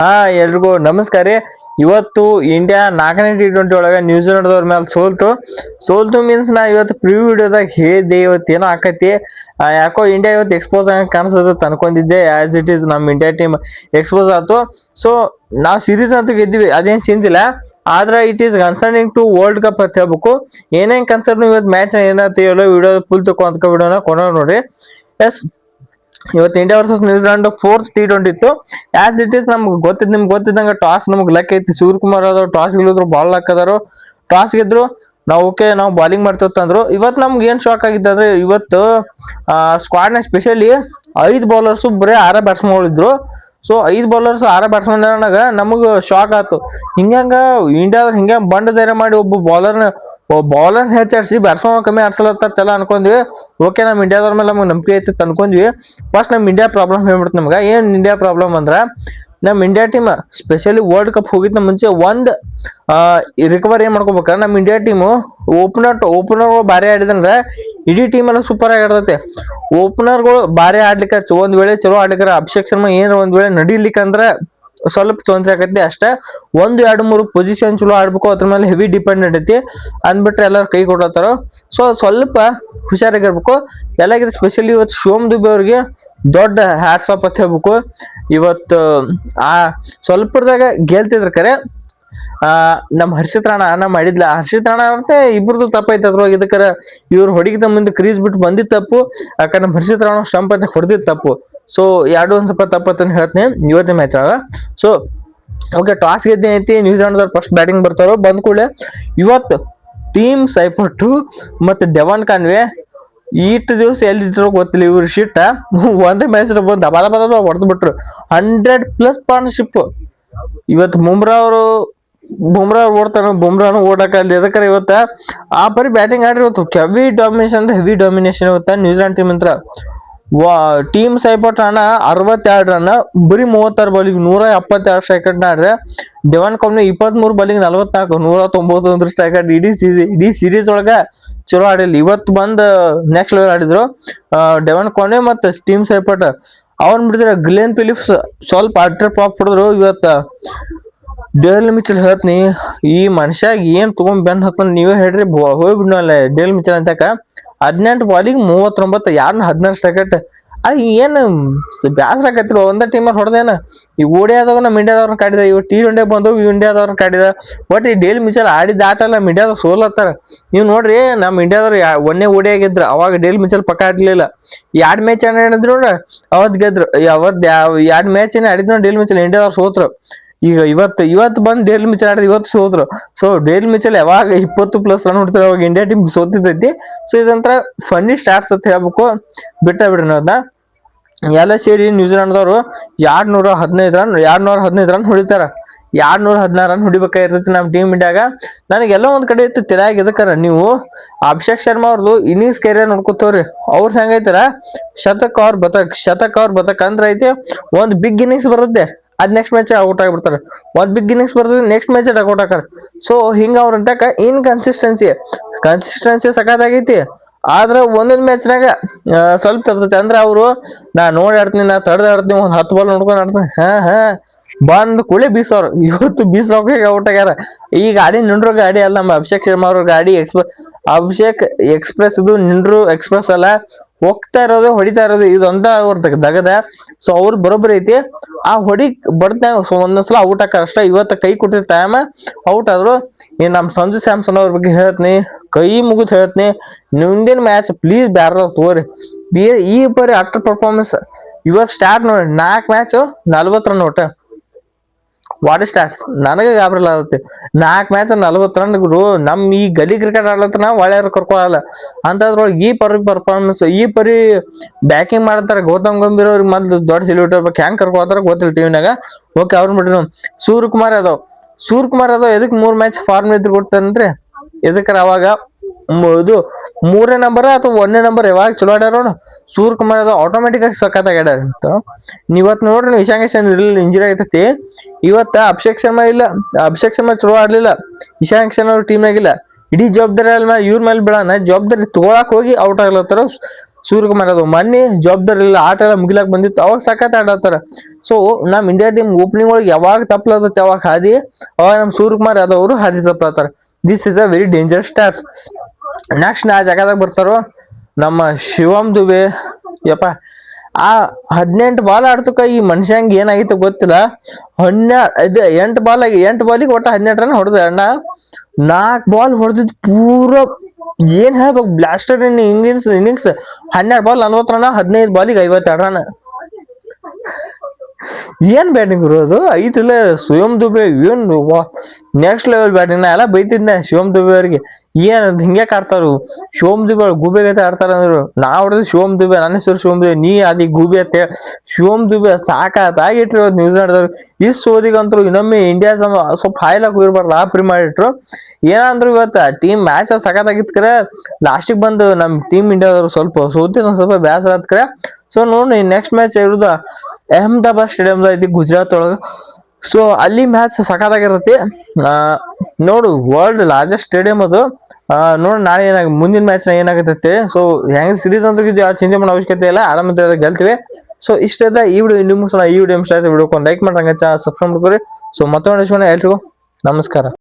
ಹಾ ಎಲ್ರಿಗೂ ನಮಸ್ಕಾರ ರೀ. ಇವತ್ತು ಇಂಡಿಯಾ 4ನೇ T20 ಒಳಗ ನ್ಯೂಜಿಲೆಂಡ್ ಮೇಲೆ ಸೋಲ್ತು ಮೀನ್ಸ್ ನಾ ಇವತ್ತು ಪ್ರಿವ್ಯೂ ವಿಡಿಯೋದಾಗ ಹೇಳಿದ್ದೆ ಇವತ್ತು ಏನೋ ಆಕತಿ. ಯಾಕೋ ಇಂಡಿಯಾ ಇವತ್ತು ಎಕ್ಸ್ಪೋಸ್ ಆಗ ಕಾಣಿಸ್ತದ ಅನ್ಕೊಂಡಿದ್ದೆ. ಆಸ್ ಇಟ್ ಈಸ್ ನಮ್ ಇಂಡಿಯಾ ಟೀಮ್ ಎಕ್ಸ್ಪೋಸ್ ಆಯ್ತು. ಸೊ ನಾವ್ ಸೀರೀಸ್ ಅಂತೂ ಗೆದ್ದಿವಿ, ಅದೇನ್ ಚಿಂತಿಲ್ಲ. ಆದ್ರೆ it is concerning to world cup ಅಂತ ಹೇಳ್ಬೇಕು. ಏನೇನ್ ಕನ್ಸರ್ನ್ ಇವತ್ತು ಮ್ಯಾಚ್ ಏನಾಯ್ತು ಹೇಳೋ ವಿಡಿಯೋ ಫುಲ್ ತಕೊಂಡ್ ವಿಡಿಯೋನ ಕೊಡೋಣ ನೋಡ್ರಿ. ಎಸ್, ಇವತ್ತು India versus New Zealand 4th T20 ಇತ್ತು. ಆಸ್ ಇಟ್ ಈಸ್ ನಿಮ್ಗೆ ಗೊತ್ತಿದ್ದಂಗ ಟಾಸ್ ನಮ್ಗೆ ಲಕ್ ಐತಿ. ಸೂರ್ಯಕುಮಾರ್ ಅವರು ಟಾಸ್ ಗೆಲ್ಲಿದ್ರು, ಬಾಲ್ ಲಕ್ ಅದಾರು. ಟಾಸ್ ಗೆದ್ರು, ನಾವು ಬಾಲಿಂಗ್ ಮಾಡ್ತಿತ್ತಂದ್ರು. ಇವತ್ತು ನಮ್ಗೆ ಏನ್ ಶಾಕ್ ಆಗಿತ್ತು ಅಂದ್ರೆ ಇವತ್ತು ಸ್ಕ್ವಾಡ್ ನ ಸ್ಪೆಷಲಿ 5 ಬೌಲರ್ಸ್ ಬರೀ 6 ಬ್ಯಾಟ್ಸ್ಮನ್ ಇದ್ರು. ಸೊ 5 ಬೌಲರ್ಸ್ 6 ಬ್ಯಾಟ್ಸ್ಮನ್ ನಮಗ್ ಶಾಕ್ ಆಯ್ತು. ಇಂಡಿಯಾದ ಹಿಂಗ ಬಂಡ್ ಧೈರ್ಯ ಮಾಡಿ ಬೌಲರ್ ಹೆಚ್ಚಾಡ್ಸಿ ಬ್ಯಾಟ್ಸ್ಮನ್ ಕಮ್ಮಿ ಆಡ್ಸಲತ್ತಲ್ಲ ಅನ್ಕೊಂಡ್ವಿ. ಓಕೆ, ನಮ್ ಇಂಡಿಯಾದವ್ರ ಮೇಲೆ ನಮ್ಗೆ ನಂಬಿಕೆ ಐತಿ ಅನ್ಕೊಂಡ್ವಿ. ಫಸ್ಟ್ ನಮ್ ಇಂಡಿಯಾ ಪ್ರಾಬ್ಲಮ್ ಹೇಳ್ಬಿಡ್ತು ನಮ್ಗೆ. ಏನ್ ಇಂಡಿಯಾ ಪ್ರಾಬ್ಲಮ್ ಅಂದ್ರ, ನಮ್ India team specially world cup ಹೋಗಿದ್ದ ಮುಂಚೆ ರಿಕವರ್ ಏನ್ ಮಾಡ್ಕೋಬೇಕ, ನಮ್ ಇಂಡಿಯಾ ಟೀಮ್ ಓಪನರ್ ಬಾರಿ ಆಡಿದಂಗ ಇಡೀ ಟೀಮ್ ಎಲ್ಲ ಸೂಪರ್ ಆಗಿ ಆಡ್ತೈತೆ. ಓಪನರ್ಗಳು ಬಾರಿ ಆಡ್ಲಿಕ್ಕೆ ಒಂದ್ ವೇಳೆ ಚಲೋ ಆಡ್ಲಿಕ್ಕೆ ಅಭಿಷೇಕ್ ಶರ್ಮಾ ಏನ್ ಒಂದ್ ವೇಳೆ ನಡಿಲಿಕ್ಕೆ ಅಂದ್ರೆ ಸ್ವಲ್ಪ ತೊಂದ್ರೆ ಆಗತ್ತೆ ಅಷ್ಟೇ. 1-2-3 ಪೊಸಿಷನ್ ಚಲೋ ಆಡ್ಬೇಕು, ಅದ್ರ ಮೇಲೆ ಹೆವಿ ಡಿಪೆಂಡೆಂಟ್ ಐತಿ. ಅಂದ್ಬಿಟ್ರೆ ಎಲ್ಲಾರು ಕೈ ಕೊಡತ್ತಾರ. ಸೊ ಸ್ವಲ್ಪ ಹುಷಾರಾಗಿರ್ಬೇಕು. ಎಲ್ಲಾಗಿದ್ರೆ ಸ್ಪೆಷಲಿ ಇವತ್ತು ಶಿವಮ್ ದುಬೆ ಅವ್ರಿಗೆ ದೊಡ್ಡ ಹ್ಯಾಟ್ಸ್ ಆಫ್ ಅಂತ ಹೇಳ್ಬೇಕು. ಇವತ್ತು ಸ್ವಲ್ಪದಾಗ ಗೆಲ್ತಿದ್ರ ಕರೆ. ನಮ್ ಹರ್ಷಿತ್ ರಾಣಾ ಮಾಡಿದ್ಲ. ಹರ್ಷಿತ್ ರಾಣಾ ಮತ್ತೆ ಇಬ್ರದ್ದು ತಪ್ಪೈತೆ ಅದ್ರೊಳಗೆ. ಇದಕ್ಕರ ಇವ್ರು ಹೊಡಿಗಿದ ಮುಂದೆ ಕ್ರೀಸ್ ಬಿಟ್ಟು ಬಂದಿದ್ ತಪ್ಪು. ಯಾಕಂದ್ರೆ ನಮ್ ಹರ್ಷಿತ್ ರಾಣಾ ಸ್ಟಂಪ್ ಅಂತ ಹೊಡೆದಿದ್ ತಪ್ಪು. ಸೊ ಎರಡು ಒಂದ್ ಸ್ವಲ್ಪ ತಪ್ಪತ್ತಂತ ಹೇಳ್ತೀನಿ ಇವತ್ತಿನ ಮ್ಯಾಚ್ ಆಗ. ಸೊ ಓಕೆ, ಟಾಸ್ ಗೆದ್ದೆ ಐತಿ. ನ್ಯೂಜಿಲೆಂಡ್ ಫಸ್ಟ್ ಬ್ಯಾಟಿಂಗ್ ಬರ್ತಾರೋ. ಬಂದ್ ಕೂಡಲೇ ಇವತ್ತು ಟೀಮ್ ಸೈಪಟ್ಟು ಮತ್ತೆ ಡೆವಾನ್ ಕಾನ್ವೆ ಈಟ್ ದಿವಸ ಎಲ್ಲಿದ್ರು ಗೊತ್ತಿಲ್ಲ. ಇವ್ರ ಶಿಟ್ಟ ಒಂದೇ ಮ್ಯಾಚ್ ಬಂದು ದಬಾ ಹೊಡೆದ್ ಬಿಟ್ರು. 100+ ಪಾರ್ಟ್ನರ್ಶಿಪ್. ಇವತ್ತು ಬುಮ್ರಾ ಓಡ್ತಾನ ಓಡಾಕ ಅಲ್ಲಿ ಎದಕ್ಕಾರ ಇವತ್ತ ಆ ಪರಿ ಬ್ಯಾಟಿಂಗ್ ಆಡ್ರಿ. ಇವತ್ತು ಹೆವಿ ಡಾಮಿನೇಷನ್ ಇವತ್ತ ನ್ಯೂಜಿಲೆಂಡ್ ಟೀಮ್ ಅಂತ. ಟೀಮ್ ಸೈಪಟ್ ಹಣ 62 ರನ್, ಬರೀ 36 ಬಾಲಿಂಗ್ 172 ಸ್ಟ್ರೈಕ್ ಆಡ್ರೆ. ಡೆವಾನ್ ಕಾನ್ವೆ 23 ಬಾಲಿಂಗ್ 44 191 ಸ್ಟ್ರೈಕ್ ಆಡ್. ಇಡೀ ಸೀರೀಸ್ ಒಳಗ ಚಲೋ ಆಡಿಲ್ಲ. ಇವತ್ತು ಬಂದ್ ನೆಕ್ಸ್ಟ್ ಲೆವೆಲ್ ಆಡಿದ್ರು ಡೆವಾನ್ ಕಾನ್ವೆ ಮತ್ತೆ ಟೀಮ್ ಸೈಪಟ್. ಅವ್ನ್ ಬಿಡಿದ್ರೆ ಗ್ಲೆನ್ ಫಿಲಿಪ್ಸ್ ಸ್ವಲ್ಪ ಅಟ್ರ ಪಾಪ್ ಹೊಡೆದ್ರು. ಇವತ್ತ ಡೇಲ್ ಮಿಚಲ್ ಹೇಳ್ತೀನಿ, ಈ ಮನುಷ್ಯ ಏನ್ ತಗೊಂಡ್ ಬೆನ್ ಹತ್ತ ನೀವೇ ಹೇಳ್ರಿ. ಹೋಗ್ಬಿಡ್ನಲ್ಲ ಡೇಲ್ ಮಿಚಲ್ ಅಂತಕ. 18 bowling 39, 16 strike. ಅದ್ ಏನ್ ಬ್ಯಾಸರ ಆಕತಿರ. ಒಂದೇ ಟೀಮಲ್ಲಿ ಹೊಡೆದೇನ. ಈ ಓಡಿಯಾದಾಗ ನಮ್ ಇಂಡಿಯಾದವ್ರನ್ನ ಕಾಡಿದ, ಇವ್ T20 ಬಂದು ಇಂಡಿಯಾದವ್ರನ್ನ ಕಾಡಿದ. ಬಟ್ ಈ ಡೇಲ್ ಮಿಚಲ್ ಆಡಿದ ಆಟ ಅಲ್ಲ, ಇಂಡಿಯಾದ ಸೋಲತ್ತಾರ. ನೀವ್ ನೋಡ್ರಿ, ನಮ್ ಇಂಡಿಯಾದವ್ರು ಒಂದೇ ಓಡಿಯಾಗಿದ್ರು ಅವಾಗ ಡೇಲ್ ಮಿಚಲ್ ಪಕ್ಕ ಆಡ್ಲಿಲ್ಲ. 2 ಮ್ಯಾಚ್ ಆಡಿದ್ರು ಅವತ್ ಗೆದ್ರು. ಅವತ್ 2 ಮ್ಯಾಚ್ ಆಡಿದ್ರು ಡೇಲ್ ಮಿಚಲ್, ಇಂಡಿಯಾದವ್ರು ಸೋತ್ರು. ಈಗ ಇವತ್ತು ಬಂದ್ ಡೇಲ್ ಮಿಚಲ್ ಆಡಿದ, ಇವತ್ತು ಸೋದ್ರು. ಸೊ ಡೇಲ್ ಮಿಚಲ್ ಯಾವಾಗ 20+ ರನ್ ಹೊಡ್ತಾರೆ ಅವಾಗ ಇಂಡಿಯಾ ಟೀಮ್ ಸೋತಿದ್ದೈತಿ. ಸೊ ಇದಂತರ ಫನ್ನಿ ಸ್ಟಾರ್ಟ್ಸ್ ಅಂತ ಹೇಳ್ಬೇಕು. ಬಿಡ್ರಿ ಅದನ್ನ. ಎಲ್ಲ ಸೇರಿ ನ್ಯೂಜಿಲೆಂಡ್ದವ್ರು 215 ರನ್ ಹೊಡಿತಾರ. 216 ರನ್ ಹೊಡಿಬೇಕಾಗಿರ್ತೈತಿ ನಮ್ ಟೀಮ್ ಇಂಡಿಯಾಗ. ನನಗೆಲ್ಲ ಒಂದ್ ಕಡೆ ಇತ್ತು ತಿರಾಗಿ. ಎದಕ್ಕಾರ ನೀವು ಅಭಿಷೇಕ್ ಶರ್ಮಾ ಅವ್ರದ್ದು ಇನ್ನಿಂಗ್ಸ್ ಕೆರಿಯರ್ ನೋಡ್ಕೊತವ್ರಿ. ಅವ್ರ ಹೆಂಗೈತಾರ, ಶತಕ್ ಅವ್ರ ಬತಕ್ ಅಂದ್ರೆ ಐತಿ. ಒಂದ್ ಬಿಗ್ ಇನ್ನಿಂಗ್ಸ್ ಬರುತ್ತೆ, ಅದ್ ನೆಕ್ಸ್ಟ್ ಮ್ಯಾಚ್ ಔಟ್ ಆಗಿಬಿಡ್ತಾರೆ. ಒಂದ್ ಬಿಗ್ ಇನ್ನಿಂಗ್ಸ್ ಬರ್ತದೆ, ನೆಕ್ಸ್ಟ್ ಮ್ಯಾಚ್ ಔಟ್ ಹಾಕಾರ. ಸೊ ಹಿಂಗ ಅವ್ರ ಅಂತಕ ಕನ್ಸಿಸ್ಟೆನ್ಸಿ ಸಖತ್ತಾಗೈತಿ. ಆದ್ರ ಒಂದೊಂದ್ ಮ್ಯಾಚ್ನಾಗ ಸ್ವಲ್ಪ ತಪ್ತೈತಿ. ಅಂದ್ರೆ ಅವ್ರು ನಾ ಆಡ್ತೀನಿ, ನಾ ಆಡ್ತೀನಿ, ಒಂದ್ 10 ಬಾಲ್ ನೋಡ್ಕೊಂಡ್ ಆಡ್ತೀನಿ. ಬಂದ್ ಕುಳಿ ಬೀಸವ್ರು. ಇವತ್ತು ಬೀಸೋಕೆ ಔಟ್ ಆಗ್ಯಾರ. ಈ ಗಾಡಿ ನಿಂಡ್ರು ಗಾಡಿ ಅಲ್ಲ, ನಮ್ಮ ಅಭಿಷೇಕ್ ಶರ್ಮಾ ಅವ್ರ ಗಾಡಿ ಅಭಿಷೇಕ್ ಎಕ್ಸ್ಪ್ರೆಸ್. ಇದು ನಿಂಡ್ರು ಎಕ್ಸ್ಪ್ರೆಸ್ ಅಲ್ಲ, ಹೋಗ್ತಾ ಇರೋದು ಹೊಡಿತಾ ಇರೋದು ಇದೊಂದ ಅವ್ರ ದಗದ. ಸೊ ಅವ್ರು ಬರೋಬ್ಬರಿ ಐತಿ. ಆ ಹೊಡಿ ಬಡ್ತಾಗ ಒಂದೊಂದ್ಸಲ ಔಟ್ ಹಾಕಾರ ಅಷ್ಟ. ಇವತ್ತ ಕೈ ಕೊಟ್ಟಿದ ಟೈಮ್ ಔಟ್ ಆದ್ರು. ನಮ್ ಸಂಜು ಸ್ಯಾಮ್ಸನ್ ಅವ್ರ ಬಗ್ಗೆ ಹೇಳ್ತೀನಿ, ಕೈ ಮುಗಿದ್ ಹೇಳ್ತೀನಿ, ಮುಂದಿನ ಮ್ಯಾಚ್ ಪ್ಲೀಸ್ ಬ್ಯಾರ ತಗೋರಿ. ಈ ಪರಿ ಅಟ್ಟ ಪರ್ಫಾರ್ಮೆನ್ಸ್ ಇವತ್ತು ಸ್ಟಾರ್ಟ್ ನೋಡಿ. 4 ಮ್ಯಾಚ್ 40 ರನ್ ಒಟ್ಟ. ವಾಟ್ ಸ್ಟಾರ್ಟ್ಸ್ ನನಗೆ ಗಾಬರಿಲ್ಲ ಆಗುತ್ತೆ. 4 ಮ್ಯಾಚ್ 40 ರನ್. ನಮ್ ಈ ಗಲಿ ಕ್ರಿಕೆಟ್ ಆಡ್ಲತ್ತ ನಾವು ಒಳ್ಳೆಯವ್ರು ಕರ್ಕೊಳಲ್ಲ ಅಂತದ್ರೊಳಗೆ ಈ ಪರಿ ಪರ್ಫಾರ್ಮೆನ್ಸ್, ಈ ಪರಿ ಬ್ಯಾಟಿಂಗ್ ಮಾಡ್ತಾರೆ. ಗೌತಮ್ ಗಂಭೀರ್ ಅವ್ರಿಗೆ ಮೊದ್ಲು ದೊಡ್ಡ ಸೆಲ್ಯೂಟ್ ಇರ್ಬೇಕು. ಹೆಂಗ್ ಕರ್ಕೊತಾರ ಗೊತ್ತಿಲ್ಲ ಟೀಮ್ನಾಗ. ಓಕೆ, ಅವ್ರನ್ನ ಬಿಟ್ರು ಸೂರ್ಯಕುಮಾರ್ ಯಾದವ್ ಎದಕ್ 3 ಮ್ಯಾಚ್ ಫಾರ್ಮ್ ಇದ್ರು ಕೊಡ್ತಾರನ್ರಿ. ಎದಕ್ಕಾರ ಅವಾಗ ಇದು 3ನೇ ನಂಬರ್ ಅಥವಾ 1ನೇ ನಂಬರ್ ಯಾವಾಗ ಚಲೋ ಆಡ್ಯಾರ ನೋಡು. ಸೂರ್ಯಕುಮಾರ್ ಯಾದವ್ ಆಟೋಮೆಟಿಕ್ ಆಗಿ ಸಖತ್ ಆಡ್ಯಾರ. ಇವತ್ತು ನೋಡ್ರಿ, ಇಶಾನ್ ಕಿಶನ್ ಇಂಜುರಿ ಆಗತೈತಿ. ಇವತ್ತ ಅಭಿಷೇಕ್ ಶರ್ಮಾ ಚಲೋ ಆಡ್ಲಿಲ್ಲ. ಇಶಾನ್ ಕಿಶನ್ ಅವ್ರ ಟೀಮ್ನಾಗಿಲ್ಲ. ಇಡೀ ಜವಾಬ್ದಾರಿ ಇವ್ರ ಮೇಲೆ ಬಿಡೋಣ. ಜವಾಬ್ದಾರಿ ತಗೊಳಕ್ ಹೋಗಿ ಔಟ್ ಆಗ್ಲತ್ತಾರ. ಸೂರ್ಯಕುಮಾರ್ ಅದು ಮೊನ್ನೆ ಜವಾಬ್ದಾರಿ ಇಲ್ಲ ಆಟ ಎಲ್ಲ ಮುಗಿಲಾಕ್ ಬಂದಿತ್ತು ಅವಾಗ ಸಖತ್ ಆಡತ್ತಾರ. ಸೊ ನಮ್ ಇಂಡಿಯಾ ಟೀಮ್ ಓಪನಿಂಗ್ ಒಳಗೆ ಯಾವಾಗ ತಪ್ಪಲತ್ತ ಯಾವಾಗ ಹಾದಿ ಅವಾಗ ನಮ್ ಸೂರ್ಯಕುಮಾರ್ ಯಾದವ್ ಅವರು ಹಾದಿ ತಪ್ಪಲತ್ತಾರ. This is a very dangerous start. Next ನಾ ಜಾಗದಾಗ ಬರ್ತಾರೋ ನಮ್ಮ ಶಿವಮ್ ದುಬೆ. ಯಪ್ಪ ಆ 18 ಬಾಲ್ ಆಡ್ತಕ್ಕ ಈ ಮನುಷ್ಯಂಗ್ ಏನಾಗಿತ್ತು ಗೊತ್ತಿಲ್ಲ. 8 ಬಾಲಿಗೆ ಒಟ್ಟ 12 ರನ್ ಹೊಡೆದ ಅಣ್ಣ. 4 ಬಾಲ್ ಹೊಡೆದಿದ್ ಪೂರ ಏನ್ ಹೇಳ್ಬೇಕು blaster innings 12 ball 40 run, 15 ಬಾಲಿಗೆ 52 run. ಏನ್ ಬ್ಯಾಟಿಂಗ್ ಇರೋದು ಐತಿಲ್ಲ ಶಿವಮ್ ದುಬೆ. ಏನ್ ನೆಕ್ಸ್ಟ್ ಲೆವೆಲ್ ಬ್ಯಾಟಿಂಗ್. ನಾ ಎಲ್ಲ ಬೈತಿದ್ನೆ ಶಿವಮ್ ದುಬೆ ಅವ್ರಿಗೆ, ಏನ್ ಹಿಂಗೆ ಆಡ್ತಾರು ಶಿವಮ್ ದುಬೆ ಗೂಬೆ ಗತೆ ಆಡ್ತಾರ ಅಂದ್ರು. ನಾ ಹೊಡೆದ್ ಶಿವಮ್ ದುಬೆ, ನನ್ನ ಹೆಸರು ಶಿವಮ್ ದುಬೆ, ನೀ ಅದಿ ಗೂಬೆ ಅಂತ ಶಿವಮ್ ದುಬೆ ಸಾಕಾಗಿಟ್ರು ನ್ಯೂಜಿಲೆಂಡ್ ದವ್ರು. ಇಷ್ಟು ಸೋದಿಗಂತರು ಇನ್ನೊಮ್ಮೆ ಇಂಡಿಯಾ ಸ್ವಲ್ಪ ಹಾಯ್ಲಾಕ್ ಹೋಗಿರ್ಬಾರ್ದು ಆ ಪ್ರಿ ಮಾಡಿಟ್ರು. ಏನಂದ್ರು ಇವತ್ತ ಟೀಮ್ ಮ್ಯಾಚ್ ಸಖತ್ತಾಗಿತ್ ಕರೆ ಲಾಸ್ಟಿಗೆ ಬಂದು ನಮ್ ಟೀಮ್ ಇಂಡಿಯಾದವ್ರು ಸ್ವಲ್ಪ ಸೋತಿದ್ ಸ್ವಲ್ಪ ಬೇಸರ ಆತ್ ಕರೆ. ಸೊ ನೋಡಿ ನೆಕ್ಸ್ಟ್ ಮ್ಯಾಚ್ ಇರುದ ಅಹಮದಾಬಾದ್ ಸ್ಟೇಡಿಯಂ ಐತಿ ಗುಜರಾತ್ ಒಳಗ. ಸೊ ಅಲ್ಲಿ ಮ್ಯಾಚ್ ಸಖತ್ತಾಗಿರತಿ. ನೋಡು ವರ್ಲ್ಡ್ ಲಾರ್ಜೆಸ್ಟ್ ಸ್ಟೇಡಿಯಂ ಅದು. ನೋಡ್ ನಾಳೆ ಮುಂದಿನ ಮ್ಯಾಚ್ ಏನಾಗತ್ತೆ. ಸೊ ಹೆಂಗ್ ಸೀರೀಸ್ ಅಂತ ಯಾವ ಚಿಂತೆ ಮಾಡೋ ಅವಶ್ಯಕತೆ ಇಲ್ಲ, ಆರಾಮ ಗೆಲ್ತೀವಿ. ಸೊ ಇಷ್ಟ ಈ ವಿಡಿಯೋ ಇಲ್ಲಿ ಮುಗಿಸೋಣ. ಈ ವಿಡಿಯೋ ಇಷ್ಟ ಆಯ್ತು ವಿಡಿಯೋ ಲೈಕ್ ಮಾಡ್ರಂಗ ಸಬ್ಸ್ಕ್ರೈಬ್ ಮಾಡ್ಕೊರಿ. ಸೊ ಮತ್ತೊಂದು ಎಲ್ರಿಗೂ ನಮಸ್ಕಾರ.